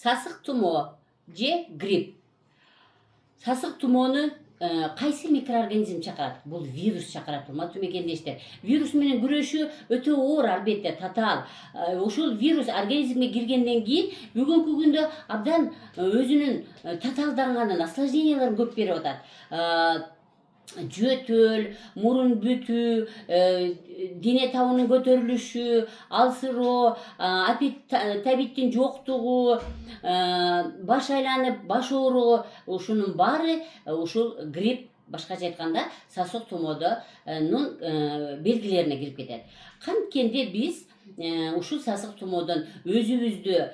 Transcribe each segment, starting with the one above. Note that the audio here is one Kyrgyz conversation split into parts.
сасык тумоо же грипп. Сасык тумоону кайсы микроорганизм чакырат? Бул вирус чакырат, урматтуу мекендештер. Вирус менен күрөшүү өтө оор, албетте, татаал. Ушул вирус организмге киргенден кийин бүгүнкү күндө абдан өзүнүн татаалданганын, осложненияларын көп берип атат. Жөтөл, мурун бүтүү, дене табынын көтөрүлүшү, алсыроо, табиттин жоктугу, баш айланып, баш ооругу, ушунун баары ушул грипп, башкача айтканда сасык тумоодонун белгилерине кирип кетет. Канткенде биз ушул сасык тумоодон өзүбүздү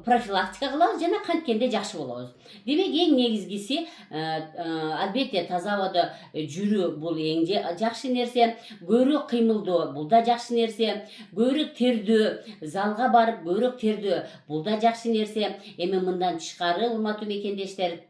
профилактика кылабыз жана канткенде жакшы болобуз. Демек эң негизгиси албетте таза абада жүрүү, бул эң жакшы нерсе. Көбүрөөк кыймылдоо, бул да жакшы нерсе. Көбүрөөк тердөө, залга барып көбүрөөк тердөө, бул да жакшы нерсе. Эми мындан тышкары, урматтуу мекендештер,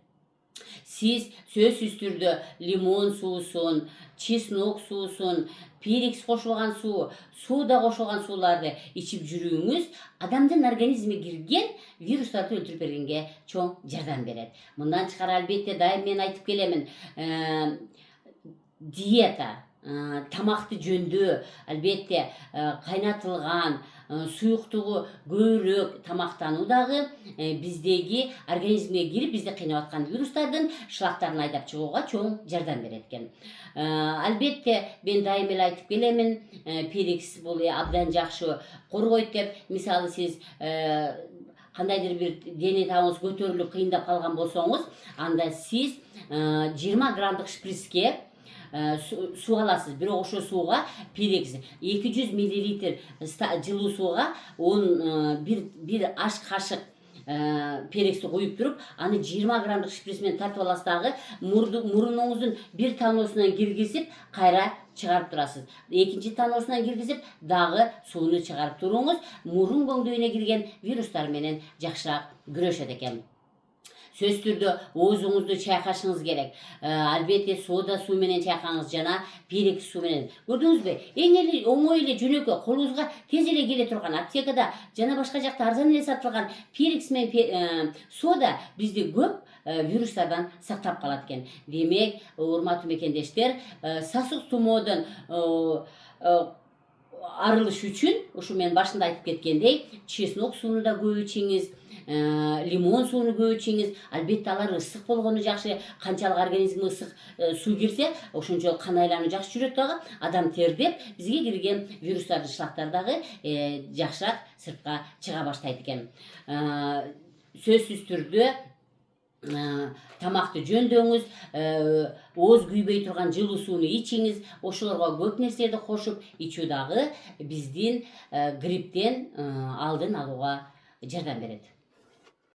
сиз сөзсүз түрдө лимон суусун, чеснок суусун, перекс кошулган суу, сода кошулган сууларды ичип жүрүүңүз адамдын организмине кирген вирустарды өлтүрүп бергенге чоң жардам берет. Мындан тышкары албетте дайым мен айтып келемин, диета, тамакты жөндөө, албетте кайнатылган, суюктугу көбүрөөк тамактануу дагы биздеги организмге кирип бизди кыйнап аткан вирустардын шлактарын айдап чыгууга чоң жардам берет экен. Албетте мен дайым эле айтып келемин, перекс бул абдан жакшы коргойт деп. Мисалы сиз кандайдыр бир дене табыңыз көтөрүлүп кыйындап калган болсоңуз, анда сиз 20 граммдык шприцке суу аласыз. Бирок ошол сууга перекс 200 мл жылуу сууга бир аш кашык перексти коюп туруп, аны 20 граммдык шприц менен тартып аласыз дагы мурунуңуздун бир таноосунан киргизип, кайра чыгарып турасыз. Экинчи таноосунан киргизип, дагы сууну чыгарып туруңуз. Мурун көңдөйүнө кирген вирустар менен жакшыраак күрөшөт экен. Сөзсүз түрдө оозуңузду чайкашыңыз керек. Албетте сода суу менен чайкаңыз жана перекс суу менен. Көрдүңүзбү? Эң эле оңой эле жөнөкөй, колуңузга тез эле келе турган, аптекада жана башка жакта арзан эле сатылган перекс менен сода бизди көп вирустардан сактап калат экен. Демек, урматтуу мекендештер, сасык тумоодон арылыш үчүн, ушу мен башында айтып кеткендей, чеснок сууну да көп ичиңиз, лимон сууну көп ичиңиз. Албетте алар ысык болгону жакшы. Канчалык организмге ысык суу кирсе, ошончолук кан айлануу жакшы жүрөт дагы. Адам тердеп, бизге кирген вирустардын шлактары дагы жакшыраак сыртка чыга баштайт экен. Сөзсүз түрдө тамакты жөндөңүз, ооз күйбөй турган жылуу сууну ичиңиз. Ошолорго көп нерселерди кошуп ичүү дагы биздин грипптен алдын алууга жардам берет.